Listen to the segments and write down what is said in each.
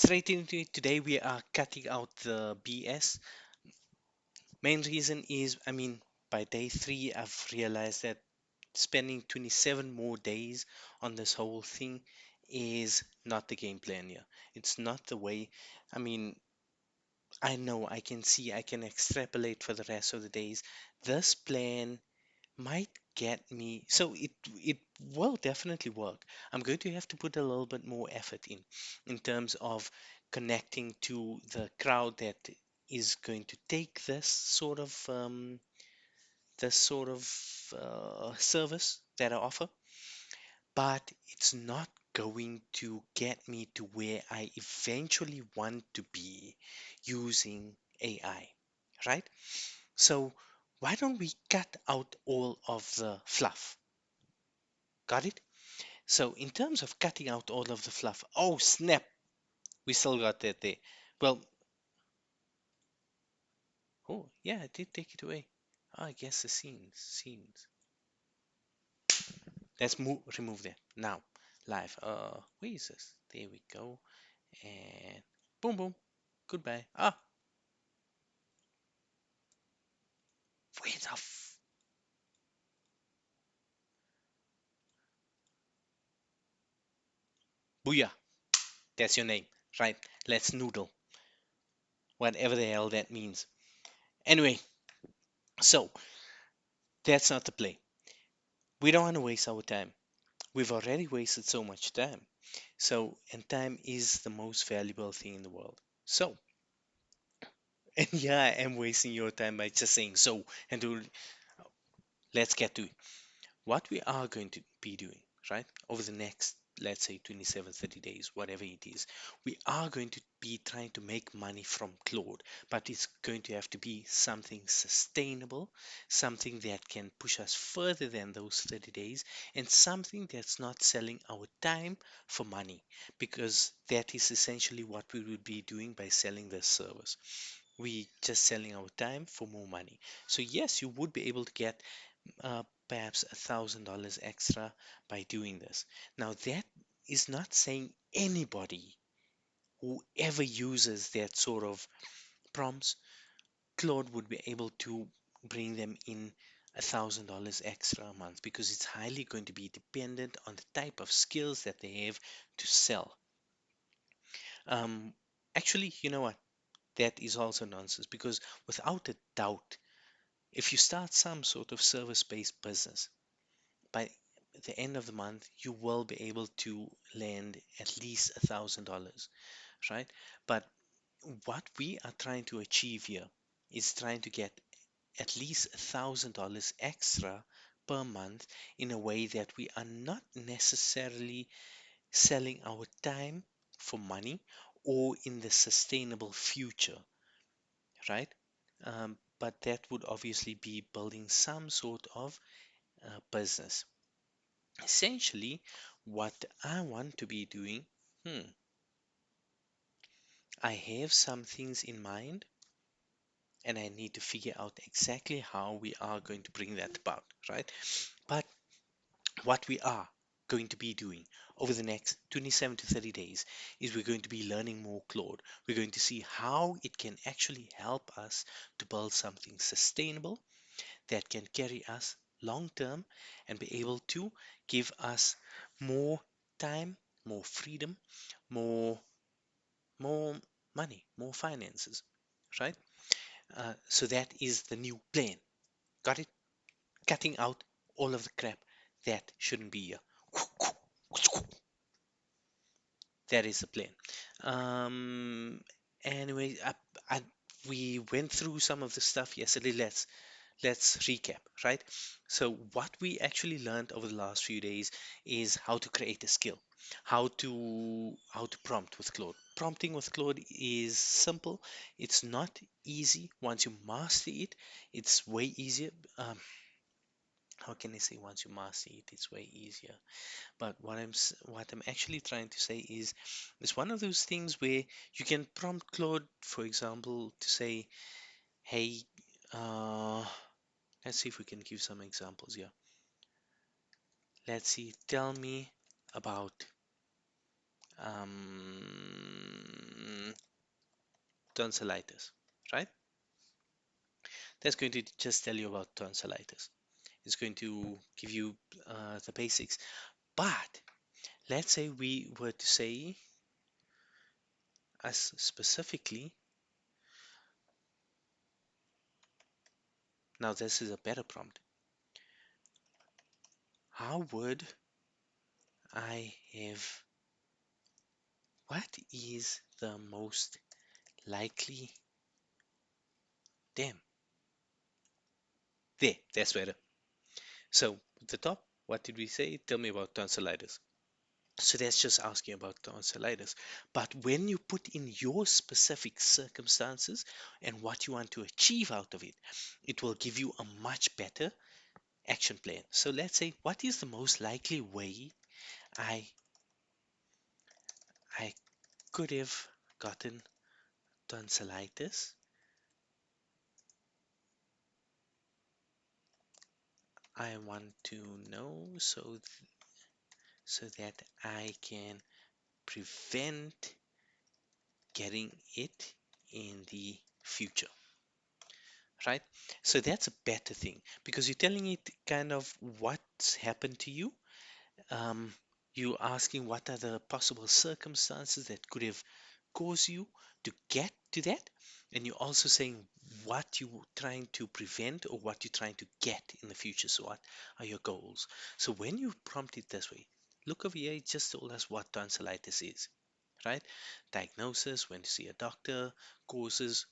Straight into it, today we are cutting out the BS. Main reason is, by day three, I've realized that spending 27 more days on this whole thing is not the game plan here. It's not the way. I mean, I know I can see, I can extrapolate for the rest of the days. This plan might get me, so it will definitely work. I'm going to have to put a little bit more effort in terms of connecting to the crowd that is going to take this sort of service that I offer, but it's not going to get me to where I eventually want to be using AI, right? So why don't we cut out all of the fluff? Got it? So in terms of cutting out all of the fluff, oh snap, we still got that there. Well, oh yeah, I did take it away. Oh, I guess the scenes. Let's remove that now. Live. Where is this? There we go. And boom, boom. Goodbye. Ah, where the booyah? That's your name, right? Let's noodle. Whatever the hell that means. Anyway, so that's not the play. We don't want to waste our time. We've already wasted so much time. So, and time is the most valuable thing in the world. So, and yeah, I am wasting your time by just saying so. And let's get to it. What we are going to be doing, right, over the next, let's say, 27, 30 days, whatever it is, we are going to be trying to make money from Claude, but it's going to have to be something sustainable, something that can push us further than those 30 days, and something that's not selling our time for money, because that is essentially what we would be doing by selling this service. We just selling our time for more money. So yes, you would be able to get perhaps $1,000 extra by doing this. Now, that is not saying anybody who ever uses that sort of prompts, Claude would be able to bring them in $1,000 extra a month, because it's highly going to be dependent on the type of skills that they have to sell. Um, Actually, you know what? That is also nonsense, because without a doubt, if you start some sort of service based business, by the end of the month you will be able to land at least $1,000, right? But what we are trying to achieve here is trying to get at least $1,000 extra per month, in a way that we are not necessarily selling our time for money, or in the sustainable future, right? But that would obviously be building some sort of business. Essentially, what I want to be doing, hmm, I have some things in mind, and I need to figure out exactly how we are going to bring that about, right? But what we are going to be doing over the next 27 to 30 days is we're going to be learning more Claude. We're going to see how it can actually help us to build something sustainable that can carry us long term and be able to give us more time, more freedom, more more money, more finances, right? So that is the new plan. Got it? Cutting out all of the crap that shouldn't be here. That is the plan. Um, anyway, we went through some of the stuff yesterday. Let's recap, right? So what we actually learned over the last few days is how to create a skill, how to prompt with Claude. Prompting with Claude is simple. It's not easy. Once you master it, it's way easier. How can I say, once you master it, it's way easier. But what I'm actually trying to say is, it's one of those things where you can prompt Claude, for example, to say, hey, uh, let's see if we can give some examples here. Let's see, tell me about um, tonsillitis, right? That's going to just tell you about tonsillitis. It's going to give you the basics. But let's say we were to say, as specifically, now this is a better prompt. How would I have, what is the most likely, damn, there, that's better. So, at the top, what did we say? Tell me about tonsillitis. So that's just asking about tonsillitis. But when you put in your specific circumstances and what you want to achieve out of it, it will give you a much better action plan. So let's say, what is the most likely way I I could have gotten tonsillitis? I want to know so that I can prevent getting it in the future, right? So that's a better thing because you're telling it kind of what's happened to you. Um, you asking what are the possible circumstances that could have caused you to get to that, and you're also saying what you're trying to prevent or what you're trying to get in the future. So what are your goals? So when you prompt it this way, look over here, it just told us what tonsillitis is, right? Diagnosis, when to see a doctor, causes,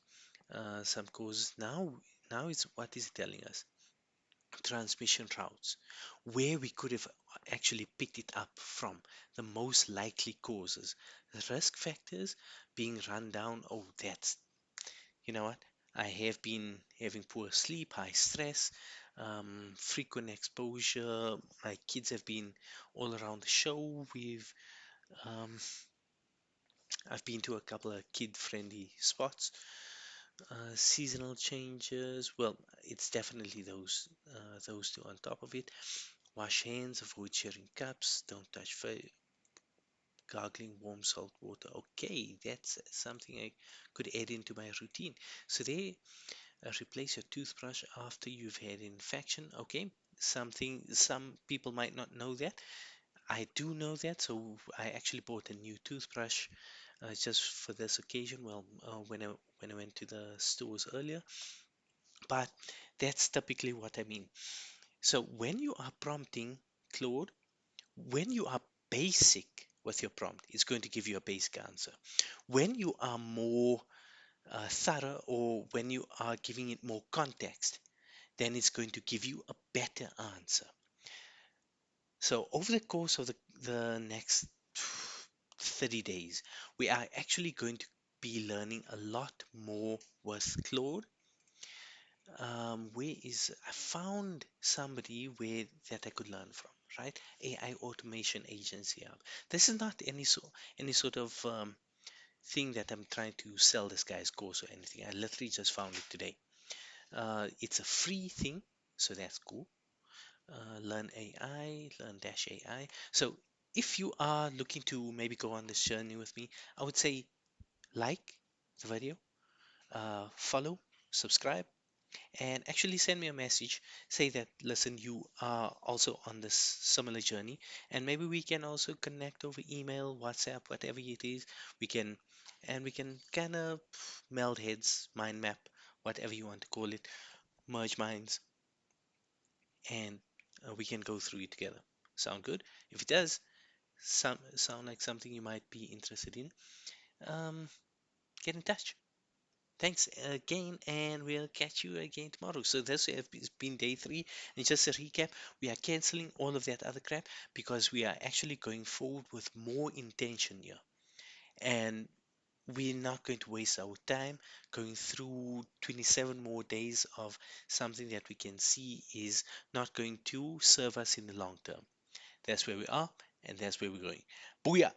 some causes. Now it's what is it telling us? Transmission routes, where we could have actually picked it up from, the most likely causes, the risk factors being run down. Oh, that's, you know what? I have been having poor sleep, high stress, frequent exposure. My kids have been all around the show. Um, I've been to a couple of kid-friendly spots. Seasonal changes. Well, it's definitely those two on top of it. Wash hands, avoid sharing cups, don't touch gargling warm salt water. Okay, that's something I could add into my routine. So they replace your toothbrush after you've had infection. Okay, something some people might not know that. I do know that, so I actually bought a new toothbrush just for this occasion. Well, when I went to the stores earlier, but that's typically what I mean. So when you are prompting Claude, when you are basic with your prompt, it's going to give you a basic answer. When you are more thorough or when you are giving it more context, then it's going to give you a better answer. So over the course of the next 30 days, we are actually going to be learning a lot more with Claude. Where is I found somebody where that I could learn from, right? AI automation agency app. This is not any sort of thing that I'm trying to sell this guy's course or anything. I literally just found it today. It's a free thing, so that's cool. Learn AI, learn dash AI. So if you are looking to maybe go on this journey with me, I would say like the video, follow, subscribe, and actually send me a message. Say that, listen, you are also on this similar journey, and maybe we can also connect over email, WhatsApp, whatever it is. We can, and we can kind of meld heads, mind map, whatever you want to call it, merge minds, and we can go through it together. Sound good? If it does sound like something you might be interested in, um, get in touch. Thanks again, and we'll catch you again tomorrow. So this has been day 3, and just a recap, we are canceling all of that other crap because we are actually going forward with more intention here, and we're not going to waste our time going through 27 more days of something that we can see is not going to serve us in the long term. That's where we are, and that's where we're going. Booyah!